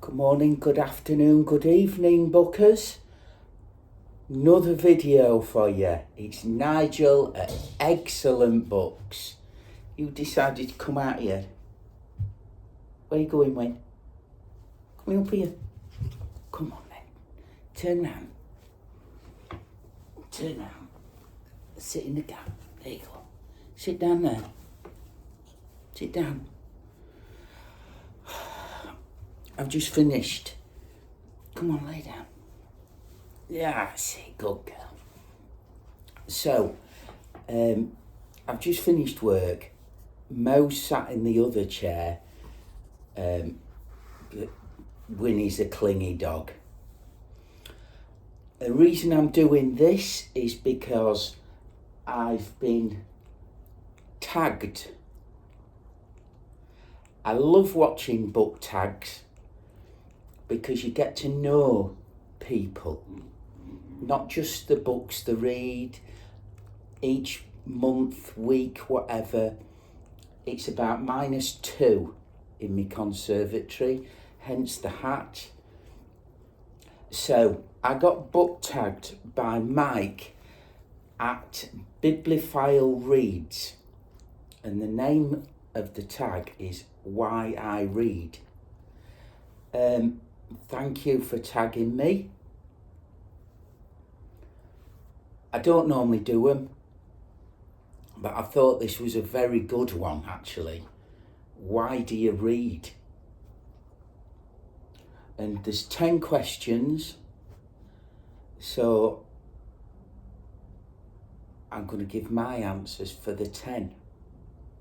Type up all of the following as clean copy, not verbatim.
Good morning, good afternoon, good evening, bookers. Another video for you. It's Nigel at Excellent Books. You decided to come out here. Where are you going, Wayne? Coming up here. Come on then. Turn round. Turn round. Sit in the gap. There you go. Sit down there. Sit down. I've just finished. Come on, lay down. Yeah, that's it, good girl. So, I've just finished work. Mo sat in the other chair. Winnie's a clingy dog. The reason I'm doing this is because I've been tagged. I love watching book tags because you get to know people, not just the books they read, each month, week, whatever. It's about -2 in my conservatory, hence the hat. So I got book tagged by Mike at Bibliophile Reads, and the name of the tag is Why I Read. Thank you for tagging me. I don't normally do them, but I thought this was a very good one actually. Why do you read? And there's 10 questions, so I'm going to give my answers for the 10.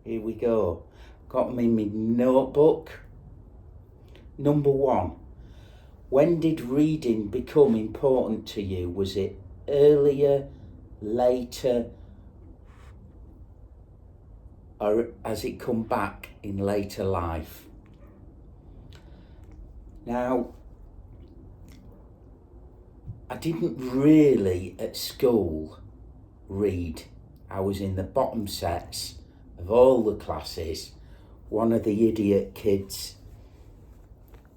Here we go. Got them in my notebook. Number 1. When did reading become important to you? Was it earlier, later, or has it come back in later life? Now, I didn't really at school read. I was in the bottom sets of all the classes, one of the idiot kids.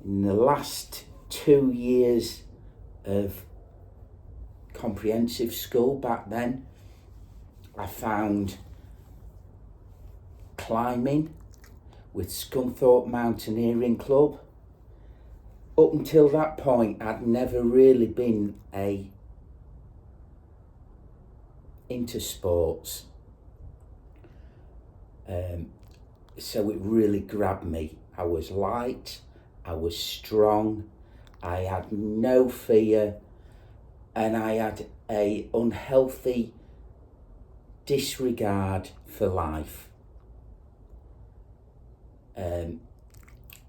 In the last 2 years of comprehensive school back then, I found climbing with Scunthorpe Mountaineering Club. Up until that point, I'd never really been into sports. So it really grabbed me. I was light, I was strong, I had no fear, and I had a unhealthy disregard for life.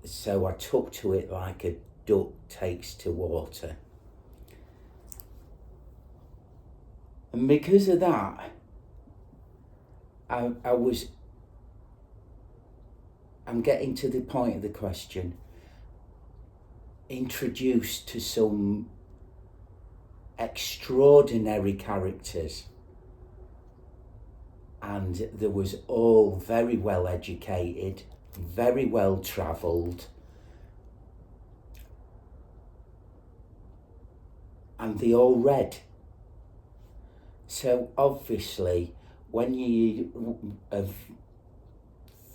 So I took to it like a duck takes to water. And because of that, I'm getting to the point of the question, introduced to some extraordinary characters, and they was all very well educated, very well travelled, and they all read. So obviously when you have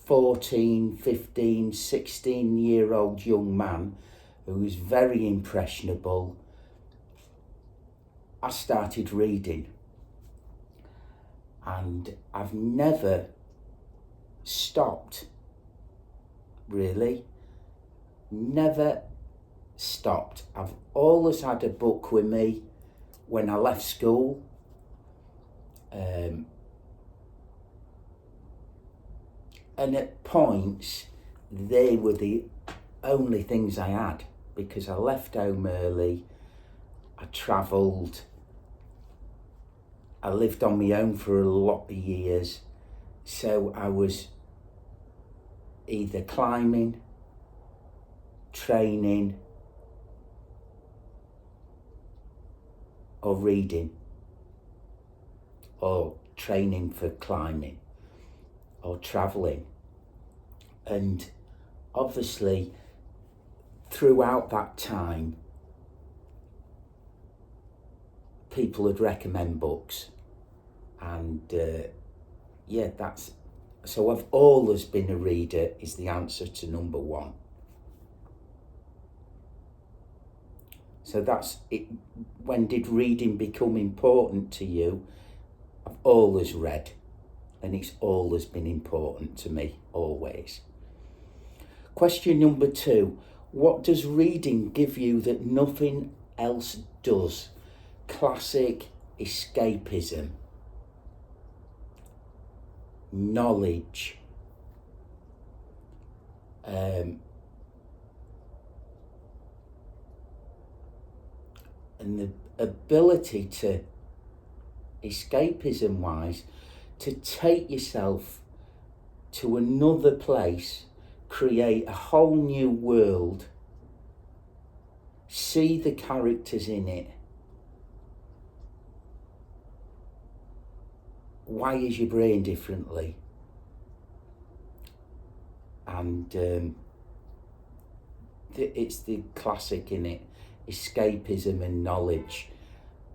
14, 15, 16-year-old young man who is very impressionable, I started reading. And I've never stopped, really. Never stopped. I've always had a book with me when I left school. And at points, they were the only things I had, because I left home early, I travelled, I lived on my own for a lot of years, so I was either climbing, training, or reading, or training for climbing, or travelling. And obviously throughout that time, people would recommend books, and that's so I've always been a reader is the answer to number one. So that's it. When did reading become important to you? I've always read, and it's always been important to me, always. Question number 2, what does reading give you that nothing else does? Classic escapism, knowledge, and the ability to, escapism wise, to take yourself to another place, create a whole new world, see the characters in it. Wires your brain differently, and it's the classic in it, escapism and knowledge.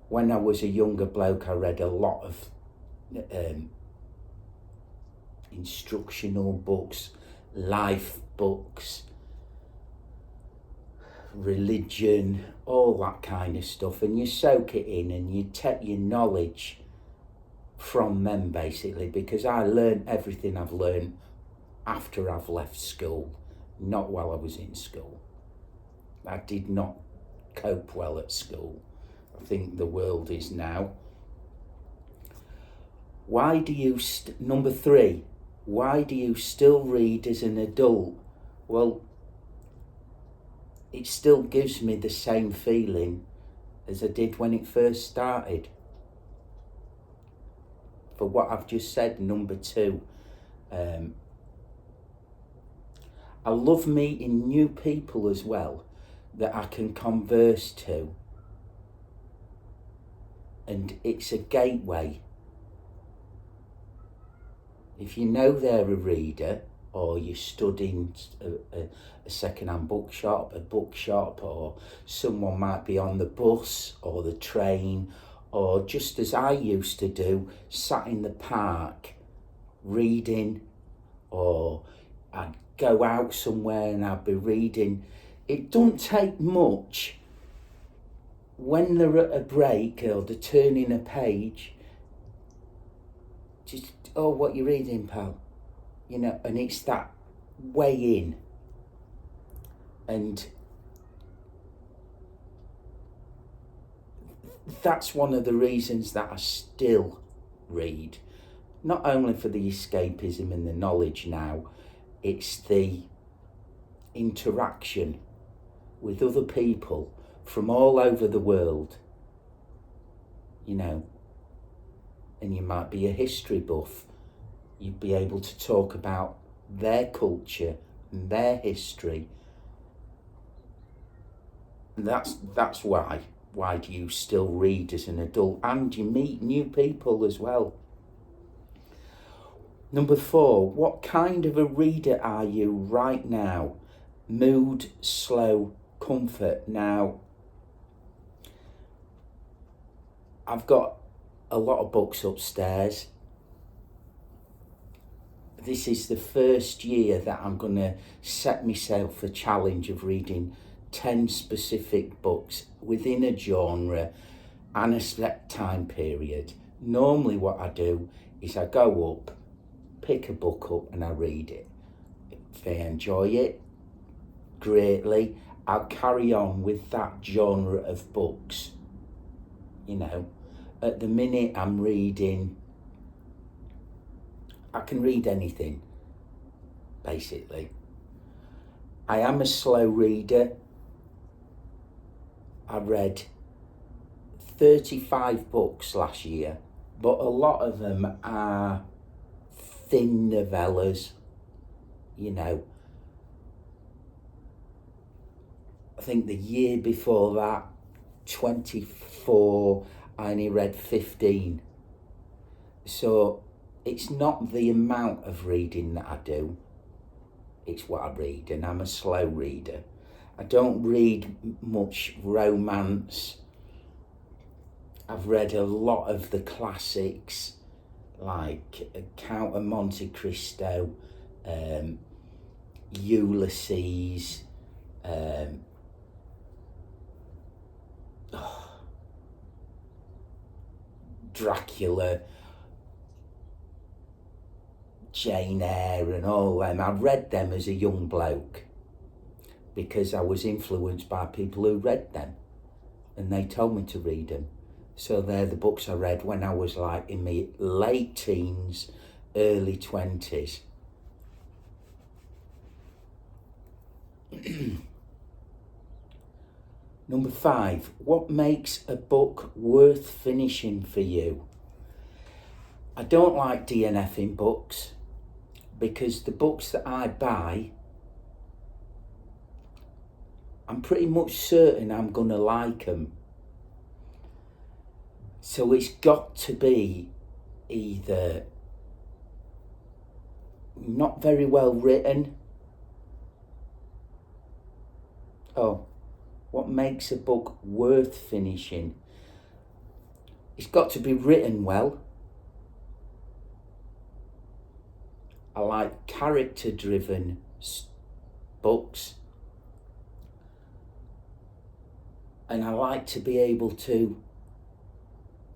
When I was a younger bloke, I read a lot of instructional books, life books, religion, all that kind of stuff, and you soak it in and you take your knowledge from them, basically, because I learned everything I've learned after I've left school, not while I was in school. I did not cope well at school. I think the world is now. Why do you, number 3, why do you still read as an adult? Well, it still gives me the same feeling as I did when it first started. For what I've just said, number 2, I love meeting new people as well that I can converse to, and it's a gateway. If you know they're a reader, or you're studying a second-hand bookshop, or someone might be on the bus or the train, or just as I used to do, sat in the park reading, or I'd go out somewhere and I'd be reading. It don't take much when they're at a break or they're turning a page, just, oh, what you reading, pal? You know, and it's that way in. And that's one of the reasons that I still read. Not only for the escapism and the knowledge now, it's the interaction with other people from all over the world, you know. And you might be a history buff. You'd be able to talk about their culture and their history. And that's why. Why do you still read as an adult? And you meet new people as well. Number 4, what kind of a reader are you right now? Mood, slow, comfort. Now, I've got a lot of books upstairs. This is the first year that I'm going to set myself a challenge of reading 10 specific books within a genre and a set time period. Normally what I do is I go up, pick a book up and I read it. If I enjoy it greatly, I'll carry on with that genre of books. You know, at the minute I'm reading, I can read anything, basically. I am a slow reader. I read 35 books last year, but a lot of them are thin novellas, you know. I think the year before that, 24, I only read 15. So it's not the amount of reading that I do, it's what I read, and I'm a slow reader. I don't read much romance. I've read a lot of the classics like Count of Monte Cristo, Ulysses, Dracula, Jane Eyre and all them. I read them as a young bloke because I was influenced by people who read them and they told me to read them. So they're the books I read when I was like in my late teens, early 20s. Number 5, what makes a book worth finishing for you? I don't like DNFing books because the books that I buy, I'm pretty much certain I'm going to like them. So it's got to be either not very well written. Oh, what makes a book worth finishing? It's got to be written well. I like character-driven books. And I like to be able to,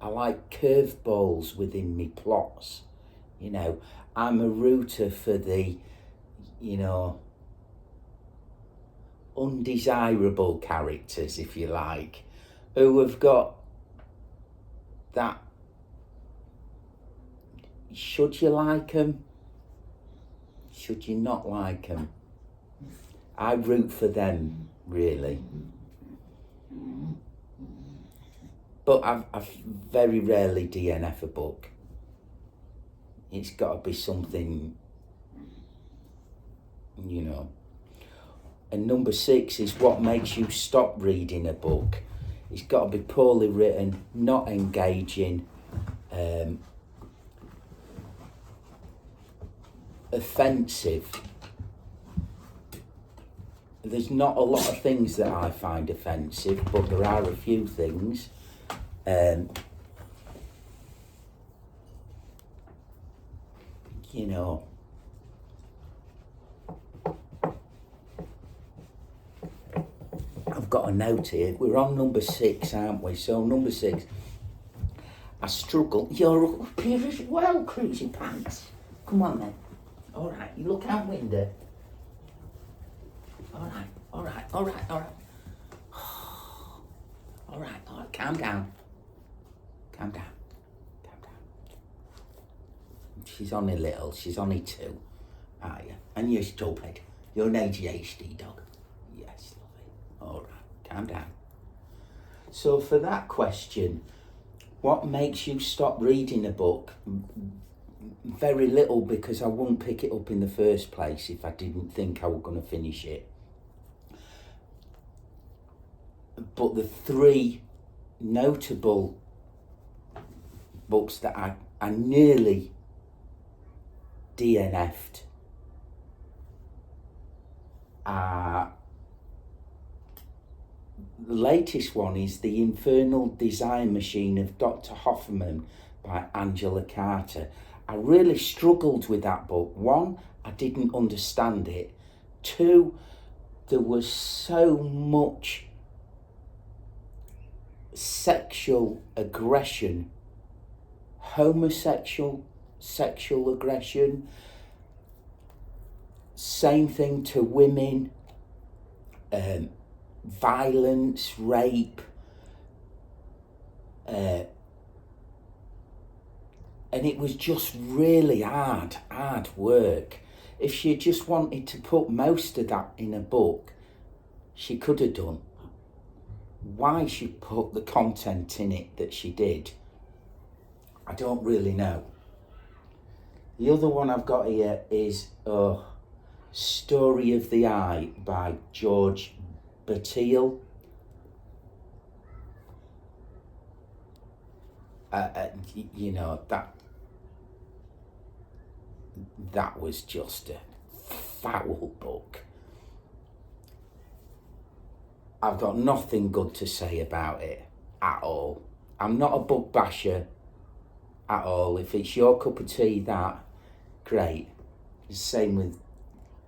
I like curveballs within me plots. You know, I'm a rooter for the, you know, undesirable characters, if you like, who have got that, should you like them? Should you not like them? I root for them, really. But I've very rarely DNF a book. It's got to be something, you know. And number 6 is what makes you stop reading a book. It's got to be poorly written, not engaging, offensive. There's not a lot of things that I find offensive, but there are a few things. You know, I've got a note here. We're on number 6, aren't we? So number 6, I struggle. You're up here as well, Cruisy Pants. Come on then. All right, you look out window. All right. All right, calm down. She's only little, she's only 2, are you? And you're stupid. You're an ADHD dog. Yes, lovely. All right, calm down. So for that question, what makes you stop reading a book? Very little, because I wouldn't pick it up in the first place if I didn't think I was going to finish it. But the 3 notable books that I nearly DNF'd are, the latest one is The Infernal Design Machine of Dr. Hoffman by Angela Carter. I really struggled with that book. 1, I didn't understand it. 2, there was so much sexual aggression, sexual aggression, same thing to women, violence, rape, and it was just really hard work. If she just wanted to put most of that in a book, she could have done. Why she put the content in it that she did, I don't really know. The other one I've got here is Story of the Eye by George Bertil. You know, that was just a foul book. I've got nothing good to say about it at all. I'm not a book basher at all. If it's your cup of tea, that, great. Same with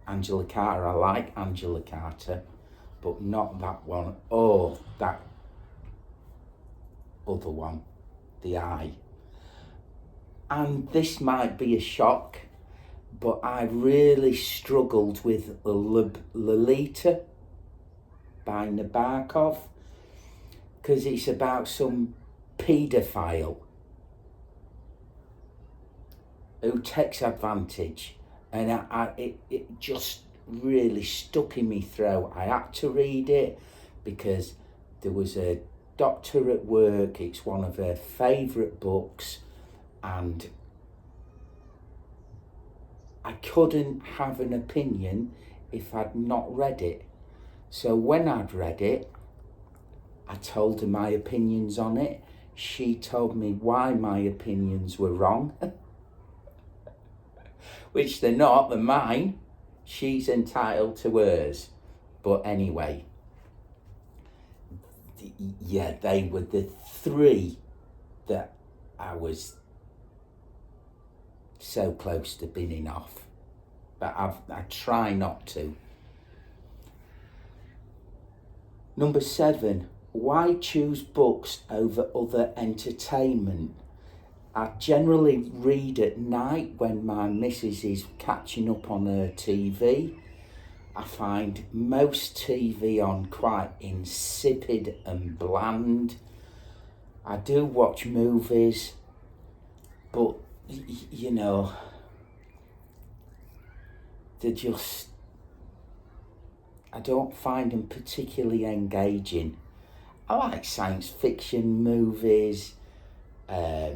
Angela Carter. I like Angela Carter, but not that one or that other one, The Eye. And this might be a shock, but I really struggled with Lolita by Nabokov, because it's about some paedophile who takes advantage, and it just really stuck in me throat. I had to read it because there was a doctor at work, it's one of her favourite books, and I couldn't have an opinion if I'd not read it. So when I'd read it, I told her my opinions on it. She told me why my opinions were wrong, which they're not, they're mine. She's entitled to hers. But anyway, yeah, they were the three that I was so close to binning off. But I try not to. Number 7, why choose books over other entertainment? I generally read at night when my missus is catching up on her TV. I find most TV on quite insipid and bland. I do watch movies, but you know, they're just, I don't find them particularly engaging. I like science fiction movies, I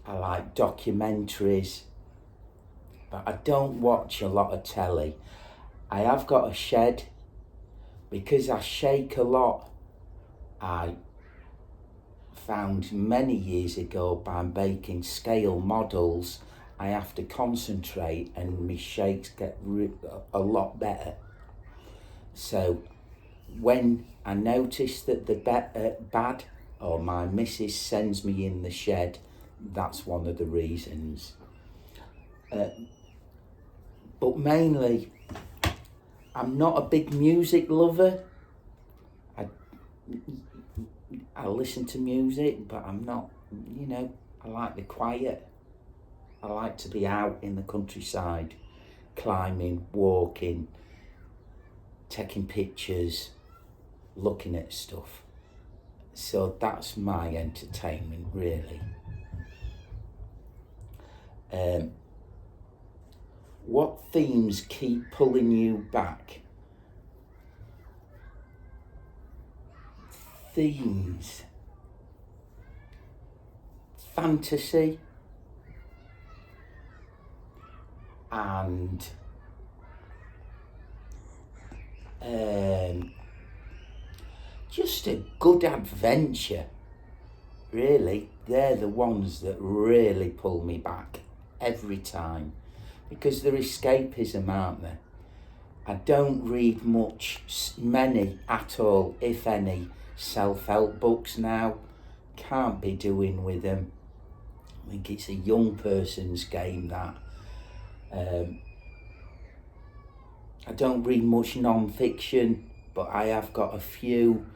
like documentaries, but I don't watch a lot of telly. I have got a shed. Because I shake a lot, I found many years ago by making scale models, I have to concentrate and my shakes get a lot better. So when I notice that the bad, or my missus sends me in the shed, that's one of the reasons. But mainly, I'm not a big music lover. I listen to music, but I'm not, you know, I like the quiet. I like to be out in the countryside, climbing, walking, taking pictures, looking at stuff. So that's my entertainment, really. What themes keep pulling you back? Themes. Fantasy and just a good adventure, really. They're the ones that really pull me back every time, because they're escapism, aren't they? I don't read many at all, if any, self-help books now. Can't be doing with them. I think it's a young person's game, that. I don't read much non-fiction, but I have got a few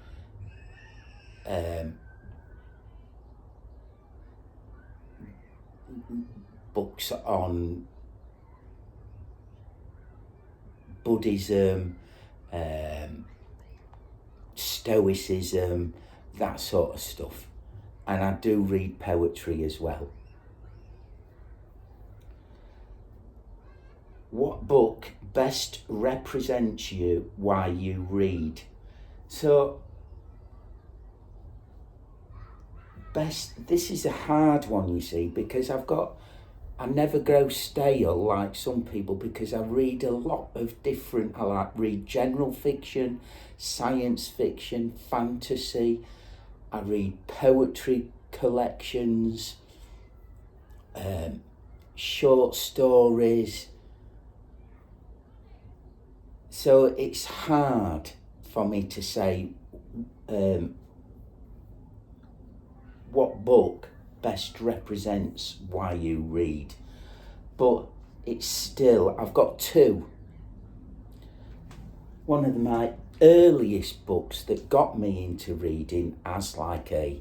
books on Buddhism, Stoicism, that sort of stuff. And I do read poetry as well. What book best represents you while you read? So, this is a hard one, you see, because I never grow stale like some people, because I read a lot of different, I read general fiction, science fiction, fantasy, I read poetry collections, short stories. So it's hard for me to say what book best represents why you read, but it's still, I've got two. One of my earliest books that got me into reading as like a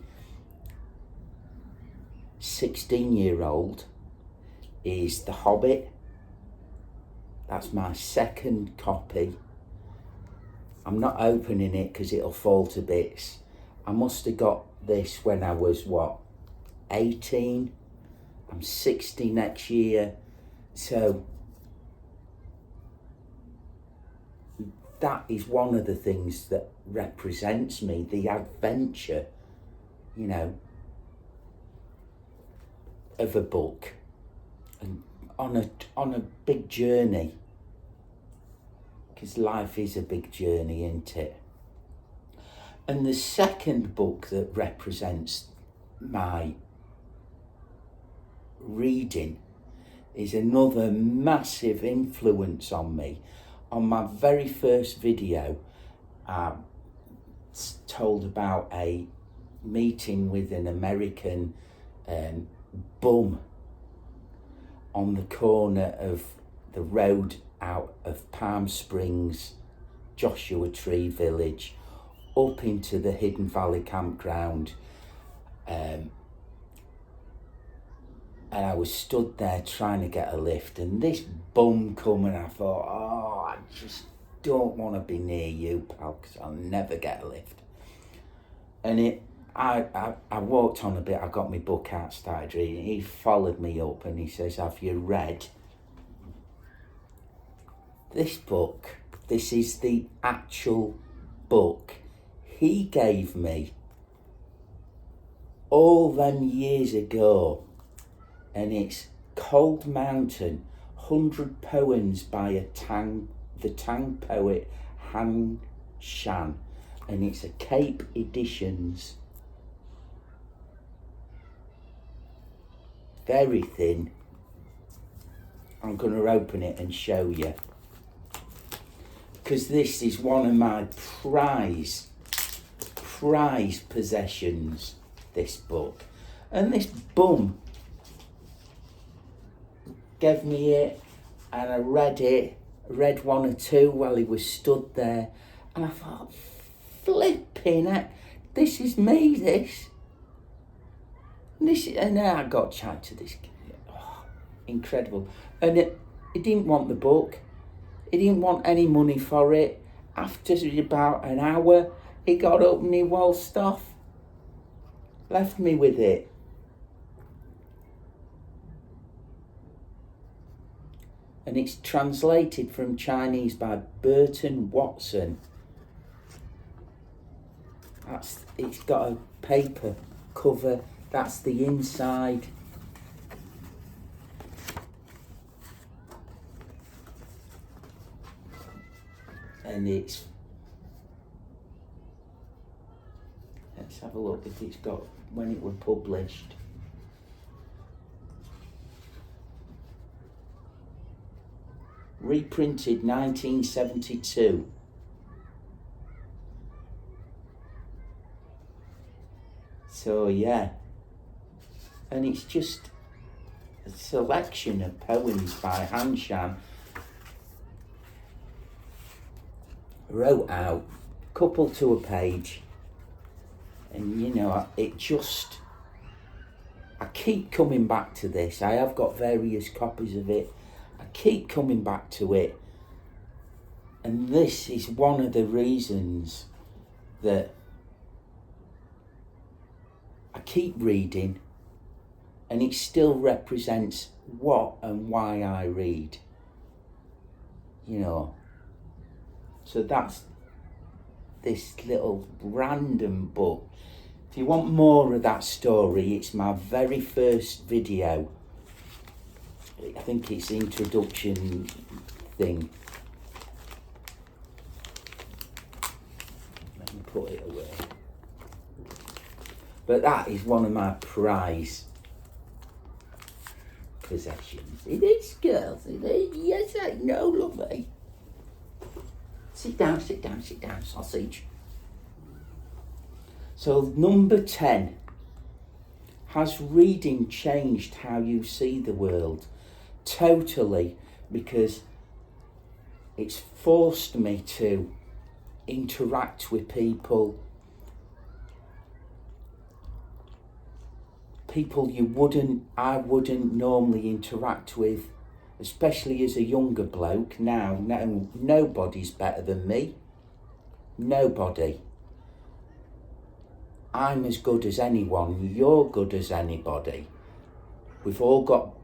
16-year-old is The Hobbit. That's my second copy. I'm not opening it because it'll fall to bits. I must have got this when I was, 18? I'm 60 next year. So that is one of the things that represents me, the adventure, of a book, and on a big journey, because life is a big journey, isn't it? And the second book that represents my reading is another massive influence on me. On my very first video, I told about a meeting with an American bum on the corner of the road out of Palm Springs, Joshua Tree Village, up into the Hidden Valley campground. And I was stood there trying to get a lift, and this bum come, and I thought, I just don't want to be near you, pal, because I'll never get a lift. And I walked on a bit, I got my book out, started reading. He followed me up and he says, have you read this book? This is the actual book he gave me all them years ago. And it's Cold Mountain, 100 Poems by the Tang poet Han Shan. And it's a Cape Editions. Very thin. I'm going to open it and show you, because this is one of my prized possessions, this book. And this bum gave me it, and I read one or two while he was stood there, and I thought, flipping heck, this is me, this. And then I got chat to this kid. Incredible. And he didn't want the book. He didn't want any money for it. After about an hour, he got up and he waltzed off. Left me with it. And it's translated from Chinese by Burton Watson. It's got a paper cover. That's the inside. And let's have a look if it's got when it was published. Reprinted 1972. So yeah, and it's just a selection of poems by Han Shan, wrote out, couple to a page, and I keep coming back to this. I have got various copies of it. I keep coming back to it, and this is one of the reasons that I keep reading, and it still represents what and why I read. So that's this little random book. If you want more of that story, it's my very first video. I think it's the introduction thing. Let me put it away. But that is one of my prized possessions. It is, girls. It is. Yes, I know, lovely. Sit down, sausage. So number 10, has reading changed how you see the world? Totally, because it's forced me to interact with people I wouldn't normally interact with, especially as a younger bloke. Now, nobody's better than me. Nobody. I'm as good as anyone. You're good as anybody. We've all got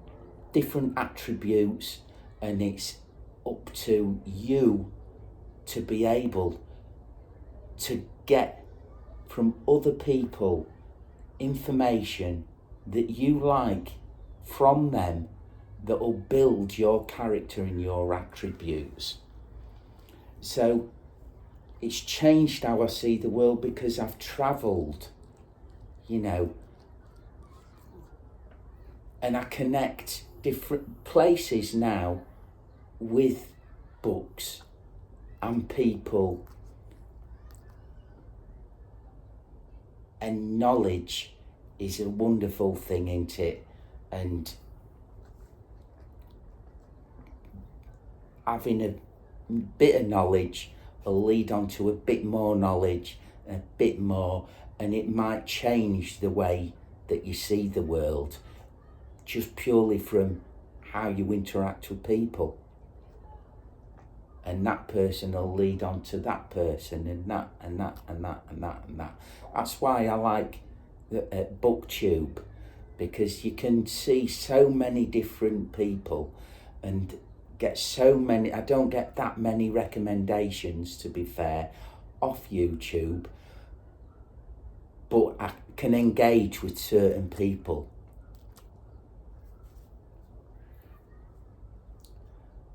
different attributes, and it's up to you to be able to get from other people information that you like from them that will build your character and your attributes. So it's changed how I see the world because I've travelled, and I connect different places now with books and people, and knowledge is a wonderful thing, isn't it? And having a bit of knowledge will lead on to a bit more knowledge, a bit more, and it might change the way that you see the world, just purely from how you interact with people. And that person will lead on to that person, and that, and that, and that, and that, and that. That's why I like BookTube, because you can see so many different people and get so many. I don't get that many recommendations, to be fair, off YouTube, but I can engage with certain people.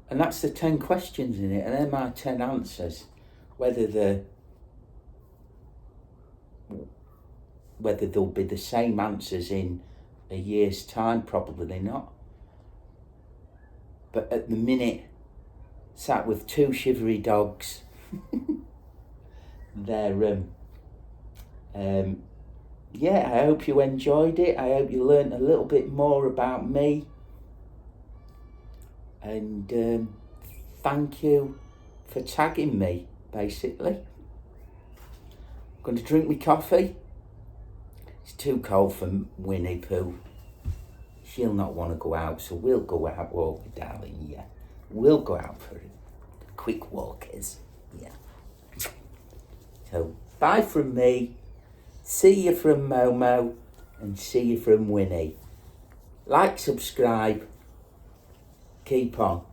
And that's the 10 questions in it, and they're my 10 answers. Whether there'll be the same answers in a year's time, probably not. But at the minute, sat with 2 shivery dogs. They're, yeah, I hope you enjoyed it. I hope you learnt a little bit more about me. And thank you for tagging me, basically. I'm going to drink my coffee. It's too cold for Winnie Pooh. She'll not want to go out, so we'll go out, won't we, darling? Yeah. We'll go out for quick walkers. Yeah. So, bye from me. See you from Momo. And see you from Winnie. Like, subscribe. Keep on.